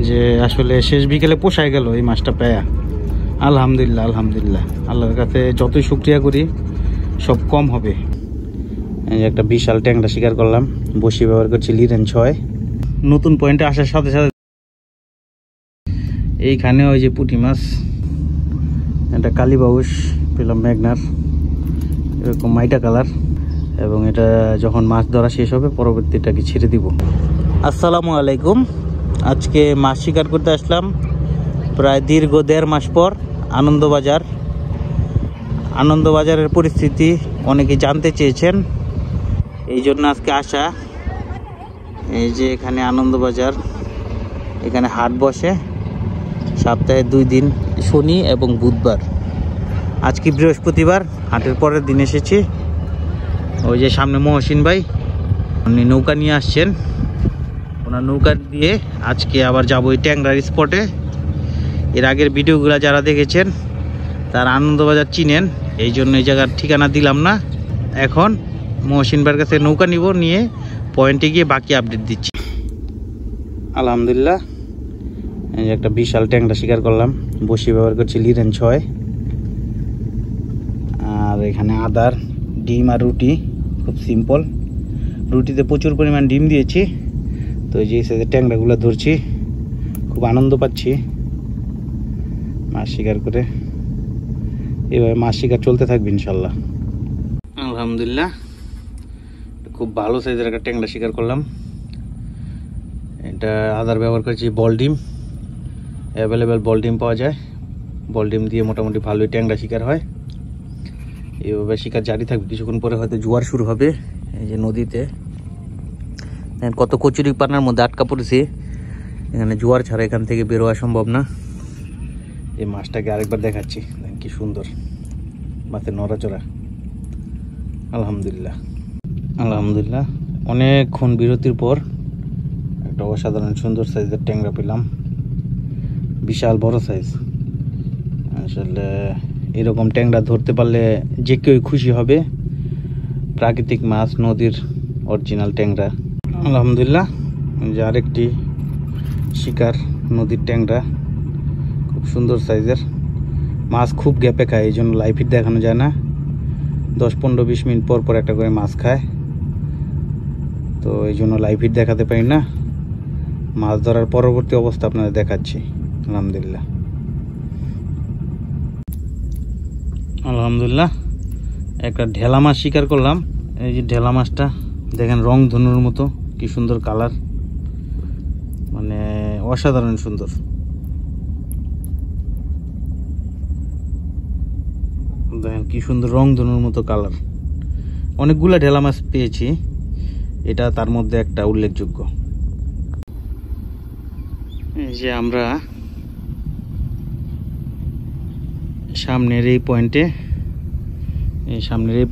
যে আসলে শেষ বিকেলে পোষায় গেল এই মাছটা পেয়া। আলহামদুলিল্লাহ আলহামদুলিল্লাহ, আল্লাহর কাছে যতই শুকরিয়া করি সব কম হবে। এই যে একটা বিশাল ট্যাংরা শিকার করলাম, বসি ব্যবহার করছি লিরেন 6। নতুন পয়েন্টে আসার সাথে সাথে এইখানে ওই যে পুঁটি মাছ, একটা কালীবাউস পেলাম ম্যাগনার, এরকম মাইটা কালার, এবং এটা যখন মাছ ধরা শেষ হবে পরবর্তীটাকে ছেড়ে দিব। আসসালামু আলাইকুম। আজকে মাছ শিকার করতে আসলাম প্রায় দীর্ঘ 1.5 মাস পর আনন্দবাজার। আনন্দবাজারের পরিস্থিতি অনেকে জানতে চেয়েছেন, এই জন্য আজকে আসা। এই যে এখানে আনন্দবাজার, এখানে হাট বসে সপ্তাহে 2 দিন, শনি এবং বুধবার। আজকে বৃহস্পতিবার, হাটের পরের দিন এসেছি। ওই যে সামনে মহসিন ভাই, উনি নৌকা নিয়ে আসছেন, ওনার নৌকা দিয়ে আজকে আবার যাবো ওই ট্যাংরার স্পটে। এর আগের ভিডিওগুলো যারা দেখেছেন তারা আনন্দবাজার চিনেন, এই জন্য এই জায়গার ঠিকানা দিলাম না। এখন মহসিন ভাইয়ের কাছে নৌকা নিব, নিয়ে পয়েন্টে গিয়ে বাকি আপডেট দিচ্ছি। আলহামদুলিল্লাহ, এই যে একটা বিশাল ট্যাংরা শিকার করলাম, বসি ব্যবহার করছি লিরেন 6। আর এখানে আদার, ডিম আর রুটি, খুব সিম্পল। রুটিতে প্রচুর পরিমাণ ডিম দিয়েছি। তো এই যে সাইজের ট্যাংরাগুলো ধরছি, খুব আনন্দ পাচ্ছি মাছ শিকার করে। এভাবে মাছ শিকার চলতে থাকবে ইনশাল্লাহ। আলহামদুলিল্লাহ, খুব ভালো সাইজের একটা ট্যাংরা শিকার করলাম। এটা আদার ব্যবহার করেছি বল ডিম, অ্যাভেলেবেল বল ডিম পাওয়া যায়। বল ডিম দিয়ে মোটামুটি ভালোই ট্যাংরা শিকার হয়। এইভাবে শিকার জারি থাকবে, কিছুক্ষণ পরে হয়তো জোয়ার শুরু হবে। এই যে নদীতে কত কচুরি পানার মধ্যে আটকা পড়েছে, এখানে জোয়ার ছাড়া এখান থেকে বের হওয়া সম্ভব না। এই মাছটাকে আরেকবার দেখাচ্ছি, দেখেন কি সুন্দর মাছের নড়াচড়া। আলহামদুলিল্লাহ আলহামদুলিল্লাহ, অনেকক্ষণ বিরতির পর একটা অসাধারণ সুন্দর সাইজের ট্যাংরা পেলাম, বিশাল বড় সাইজ। আসলে এরকম ট্যাংরা ধরতে পারলে যে কেউ খুশি হবে। প্রাকৃতিক মাছ, নদীর অরিজিনাল ট্যাংরা। আলহামদুলিল্লাহ, যে আরেকটি শিকার, নদীর ট্যাংরা, খুব সুন্দর সাইজের মাছ। খুব গ্যাপে খায়, এই জন্য লাইভ ফিট দেখানো যায় না। 10-15-20 মিনিট পর পর একটা করে মাছ খায়, তো এই জন্য লাইভ ফিট দেখাতে পারি না। মাছ ধরার পরবর্তী অবস্থা আপনাদের দেখাচ্ছি। আলহামদুলিল্লাহ আলহামদুলিল্লাহ, একটা ঢেলা মাছ শিকার করলাম। এই যে ঢেলা মাছটা দেখেন, রং ধনুর মতো, কি সুন্দর কালার, মানে অসাধারণ সুন্দর। দেখেন কি সুন্দর রং ধনুর মতো কালার। অনেকগুলা ঢেলা মাছ পেয়েছি, এটা তার মধ্যে একটা উল্লেখযোগ্য। এই যে আমরা সামনের এই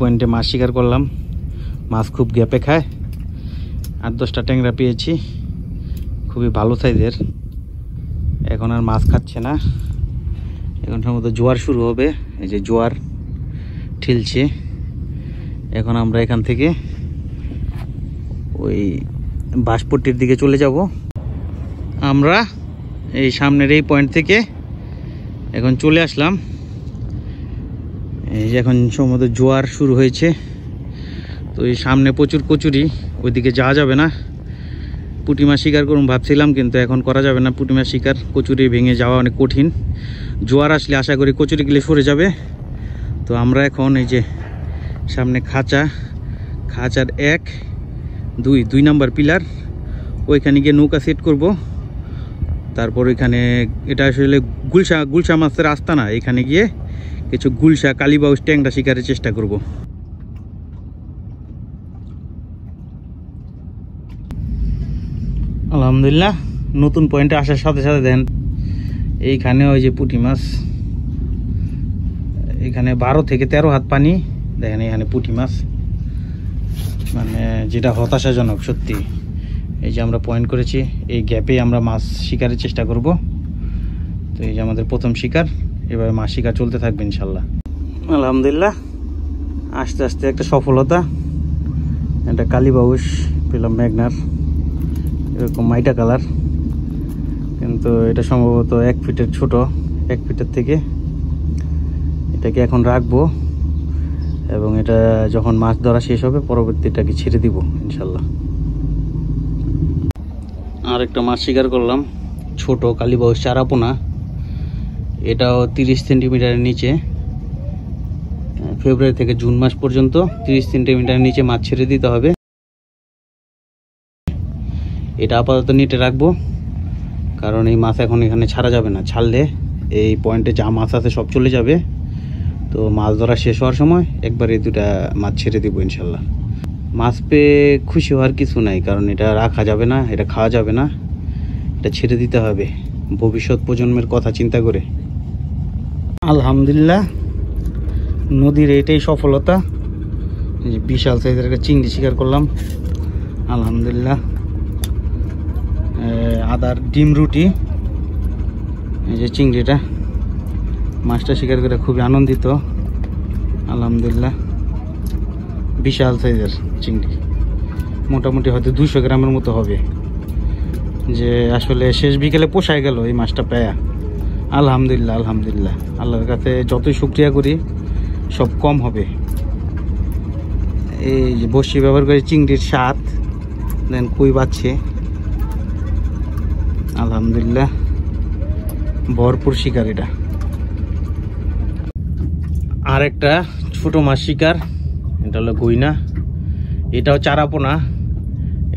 পয়েন্টে মাছ শিকার করলাম। মাছ খুব গ্যাপে খায়, 8-10টা ট্যাংরা পেয়েছি, খুবই ভালো সাইজের। এখন আর মাছ খাচ্ছে না, এখন সম্ভবত জোয়ার শুরু হবে। এই যে জোয়ার ঠেলছে। এখন আমরা এখান থেকে ওই বাঁশপট্টির দিকে চলে যাব। আমরা এই সামনের এই পয়েন্ট থেকে এখন চলে আসলাম। এই যে এখন সম্ভবত জোয়ার শুরু হয়েছে, তো এই সামনে প্রচুর কচুরি, ওইদিকে যাওয়া যাবে না। পুঁটি মাছ শিকার করুন ভাবছিলাম, কিন্তু এখন করা যাবে না। পুঁটি মাছ শিকার, কচুরি ভেঙে যাওয়া অনেক কঠিন। জোয়ার আসলে আশা করি কচুরিগুলি সরে যাবে। তো আমরা এখন এই যে সামনে খাঁচার 1-2 নাম্বার পিলার, ওইখানে গিয়ে নৌকা সেট করব। তারপর ওইখানে, এটা আসলে গুলশা মাছের আস্তানা, এখানে গিয়ে কিছু গুলশা, কালীবাউস, ট্যাংরা শিকারের চেষ্টা করব। আলহামদুলিল্লাহ, নতুন পয়েন্টে আসার সাথে সাথে দেখেন এইখানে ওই যে পুঁটি মাছ, এখানে 12 থেকে 13 হাত পানি। দেখেন এখানে পুঁটি মাছ, মানে যেটা হতাশাজনক সত্যি। এই যে আমরা পয়েন্ট করেছি, এই গ্যাপে আমরা মাছ শিকারের চেষ্টা করব। তো এই যে আমাদের প্রথম শিকার, এভাবে মাছ শিকার চলতে থাকবে ইনশাল্লাহ। আলহামদুলিল্লাহ, আস্তে আস্তে একটা সফলতা। একটা কালীবাউস পেলাম ম্যাগনার, এরকম মাইটা কালার, কিন্তু তো এটা সম্ভবত 1 ফিটের ছোট, 1 ফিটের থেকে। এটাকে এখন রাখবো এবং এটা যখন মাছ ধরা শেষ হবে পরবর্তীটাকে ছেড়ে দিব ইনশাল্লাহ। আর একটা মাছ শিকার করলাম, ছোট কালীবাউস চারাপোনা। এটাও 30 সেন্টিমিটারের নিচে। ফেব্রুয়ারি থেকে জুন মাস পর্যন্ত 30 সেন্টিমিটারের নিচে মাছ ছেড়ে দিতে হবে। এটা আপাতত নেটে রাখবো, কারণ এই মাছ এখন এখানে ছাড়া যাবে না। ছাড়লে এই পয়েন্টে যা মাছ আছে সব চলে যাবে। তো মাছ ধরা শেষ হওয়ার সময় একবার এই 2টা মাছ ছেড়ে দিব ইনশাল্লাহ। মাছ পেয়ে খুশি হওয়ার কিছু নাই, কারণ এটা রাখা যাবে না, এটা খাওয়া যাবে না, এটা ছেড়ে দিতে হবে ভবিষ্যৎ প্রজন্মের কথা চিন্তা করে। আলহামদুলিল্লাহ, নদীর এটাই সফলতা। বিশাল সাইজের একটা চিংড়ি শিকার করলাম আলহামদুলিল্লাহ। আদার ডিম রুটি, এই যে চিংড়িটা, মাছটা শিকার করে খুবই আনন্দিত আলহামদুলিল্লাহ। বিশাল সাইজের চিংড়ি, মোটামুটি হয়তো 200 গ্রামের মতো হবে। যে আসলে শেষ বিকেলে পোষায় গেল এই মাছটা পেয়া। আলহামদুলিল্লাহ আলহামদুলিল্লাহ, আল্লাহর কাছে যতই শুকরিয়া করি সব কম হবে। এই যে বড়শি ব্যবহার করে চিংড়ির স্বাদ দেন কই বাচ্ছে আলহামদুলিল্লাহ, ভরপুর শিকার এটা। আর একটা ছোট মাছ শিকার, এটা হলো গইনা। এটাও চারাপোনা,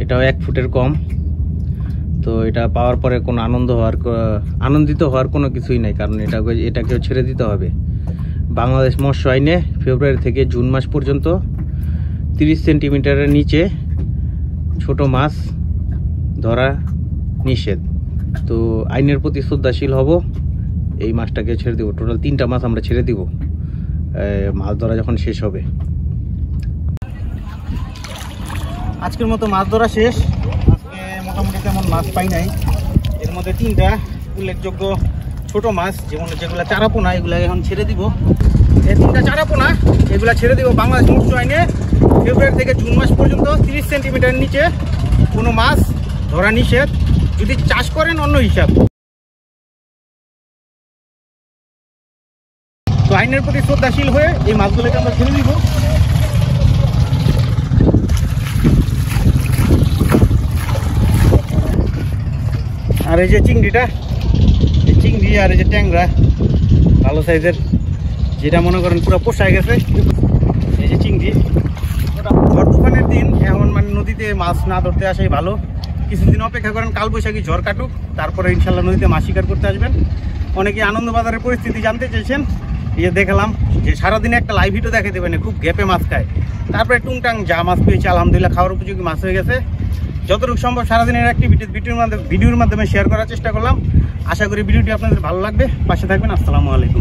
এটাও 1 ফুটের কম। তো এটা পাওয়ার পরে কোনো আনন্দিত হওয়ার কোনো কিছুই নাই, কারণ এটাকেও ছেড়ে দিতে হবে। বাংলাদেশ মৎস্য আইনে ফেব্রুয়ারি থেকে জুন মাস পর্যন্ত 30 সেন্টিমিটারের নিচে ছোট মাছ ধরা নিষেধ। তো আইনের প্রতি শ্রদ্ধাশীল হব, এই মাছটাকে ছেড়ে দিব। টোটাল 3টা মাছ আমরা ছেড়ে দিব মাছ ধরা যখন শেষ হবে। আজকের মতো মাছ ধরা শেষ। আজকে মোটামুটি তেমন মাছ পাই নাই। এর মধ্যে 3টা উল্লেখযোগ্য ছোট মাছ, যেগুলো চারাপোনা, এগুলো এখন ছেড়ে দিব। এই 3টা চারাপোনা এগুলো ছেড়ে দিব বাংলাদেশ মৎস্য আইনে ফেব্রুয়ারি থেকে জুন মাস পর্যন্ত 30 সেন্টিমিটার নিচে কোনো মাছ ধরা নিষেধ। যদি চাষ করেন অন্য হিসাব। তো আইনের প্রতি শ্রদ্ধাশীল হয়ে এই মাছগুলোকে আমরা ছেড়ে দিব। আর এই যে চিংড়িটা, এই চিংড়ি আর এই যে ট্যাংরা ভালো সাইজের, যেটা মনে করেন পুরো পোষায় গেছে। এই যে চিংড়ি, ঝড় তুফানের দিন এখন মানে নদীতে মাছ না ধরতে আসাই ভালো। কিছুদিন অপেক্ষা করেন, কালবৈশাখী ঝড় কাটুক, তারপরে ইনশাল্লাহ নদীতে মাছ শিকার করতে আসবেন। অনেকে আনন্দবাজারের পরিস্থিতি জানতে চেয়েছেন। এই দেখালাম যে সারাদিনে একটা লাইভ ভিডিও দেখে দেবেন, খুব গ্যাপে মাছ খায়। তারপরে টুংটাং যা মাছ পেয়েছে আলহামদুলিল্লাহ খাওয়ার উপযোগী মাছ হয়ে গেছে। যতটুকু সম্ভব সারাদিনের অ্যাক্টিভিটিস ভিডিওর মাধ্যমে শেয়ার করার চেষ্টা করলাম। আশা করি ভিডিওটি আপনাদের ভালো লাগবে। পাশে থাকবেন। আসসালামু আলাইকুম।